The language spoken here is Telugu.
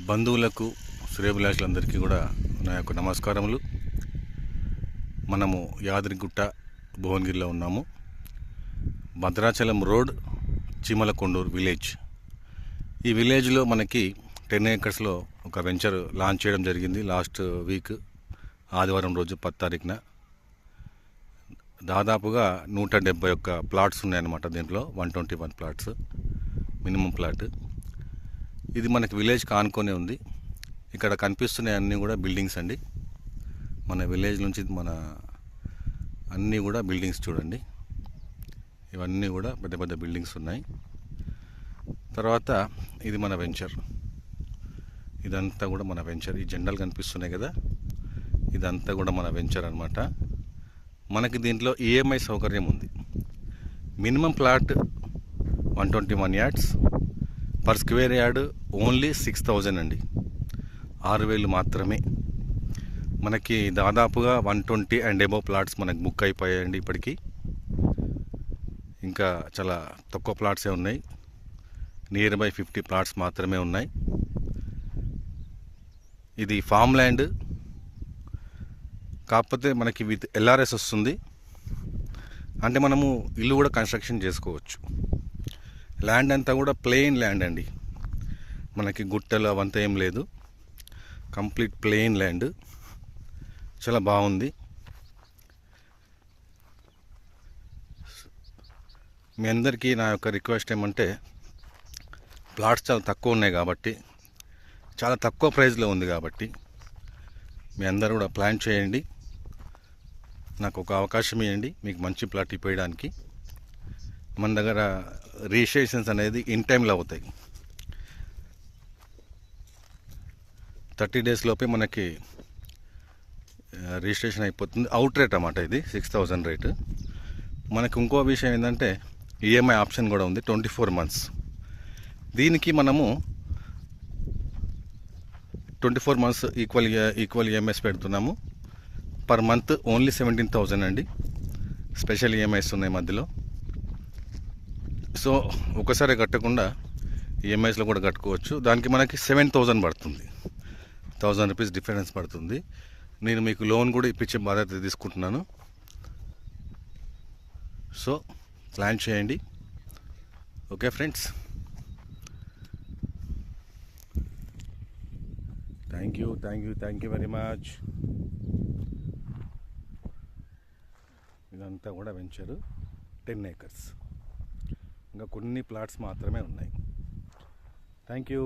బంధువులకు శ్రేయోభిలాషులందరికీ కూడా నా యొక్క నమస్కారములు. మనము యాదగిరిగుట్ట భువనగిరిలో ఉన్నాము. Bhadrachalam road, Cheemalakonduru village. ఈ విలేజ్లో మనకి 10 ఏకర్స్లో ఒక వెంచర్ లాంచ్ చేయడం జరిగింది లాస్ట్ వీక్ ఆదివారం రోజు 10 తారీఖున. దాదాపుగా 171 ప్లాట్స్ ఉన్నాయన్నమాట. దీంట్లో 121 ప్లాట్స్ మినిమం ప్లాట్. ఇది మనకి విలేజ్ కానుకొనే ఉంది. ఇక్కడ కనిపిస్తున్నాయి అన్నీ కూడా బిల్డింగ్స్ అండి. మన విలేజ్ నుంచి మన అన్నీ కూడా బిల్డింగ్స్ చూడండి. ఇవన్నీ కూడా పెద్ద పెద్ద బిల్డింగ్స్ ఉన్నాయి. తర్వాత ఇది మన వెంచర్. ఇదంతా కూడా మన వెంచర్. ఈ జెండాలు కనిపిస్తున్నాయి కదా, ఇదంతా కూడా మన వెంచర్ అనమాట. మనకి దీంట్లో ఈఎంఐ సౌకర్యం ఉంది. Minimum plot 121 yards, per square yard only 6,000 అండి. 6,000 మాత్రమే. మనకి దాదాపుగా 120 అండ్ అబోవ్ ప్లాట్స్ మనకు బుక్ అయిపోయాయండి ఇప్పటికీ. ఇంకా చాలా తక్కువ ప్లాట్సే ఉన్నాయి. నియర్ బై 50 ప్లాట్స్ మాత్రమే ఉన్నాయి. ఇది ఫామ్ ల్యాండ్, కాకపోతే మనకి విత్ ఎల్ఆర్ఎస్ వస్తుంది. అంటే మనము ఇల్లు కూడా కన్స్ట్రక్షన్ చేసుకోవచ్చు. ల్యాండ్ అంతా కూడా ప్లెయిన్ ల్యాండ్ అండి. మనకి గుట్టలు అవంతా ఏం లేదు, కంప్లీట్ ప్లెయిన్ ల్యాండ్. చాలా బాగుంది. మీ అందరికీ నా యొక్క రిక్వెస్ట్ ఏమంటే, ప్లాట్స్ చాలా తక్కువ ఉన్నాయి కాబట్టి, చాలా తక్కువ ప్రైస్లో ఉంది కాబట్టి మీ అందరూ కూడా ప్లాన్ చేయండి. నాకు ఒక అవకాశం ఇవ్వండి మీకు మంచి ప్లాట్ ఇప్పించడానికి. మన దగ్గర రిజిస్ట్రేషన్స్ అనేది ఇన్ టైంలో అవుతాయి. 30 డేస్ లోపే మనకి రిజిస్ట్రేషన్ అయిపోతుంది. అవుట్ రేట్ అన్నమాట ఇది 6,000 రేటు. మనకి ఇంకో విషయం ఏంటంటే ఈఎంఐ ఆప్షన్ కూడా ఉంది 24 మంత్స్. దీనికి మనము 24 మంత్స్ ఈక్వల్ ఈఎంఐస్ పెడుతున్నాము. పర్ మంత్ ఓన్లీ 17,000 అండి. స్పెషల్ ఈఎంఐస్ ఉన్నాయి మధ్యలో. సో ఒకసారి కట్టకుండా ఈఎంఐస్లో కూడా కట్టుకోవచ్చు. దానికి మనకి 7,000 పడుతుంది. 1,000 రూపీస్ డిఫరెన్స్ పడుతుంది. నేను మీకు లోన్ కూడా ఇప్పించే బాధ్యత తీసుకుంటున్నాను. సో ప్లాన్ చేయండి. Okay friends, thank you very much. ఇదంతా కూడా వెంచరు 10 ఏకర్స్. ఇంకా కొన్ని ప్లాట్స్ మాత్రమే ఉన్నాయి. Thank you.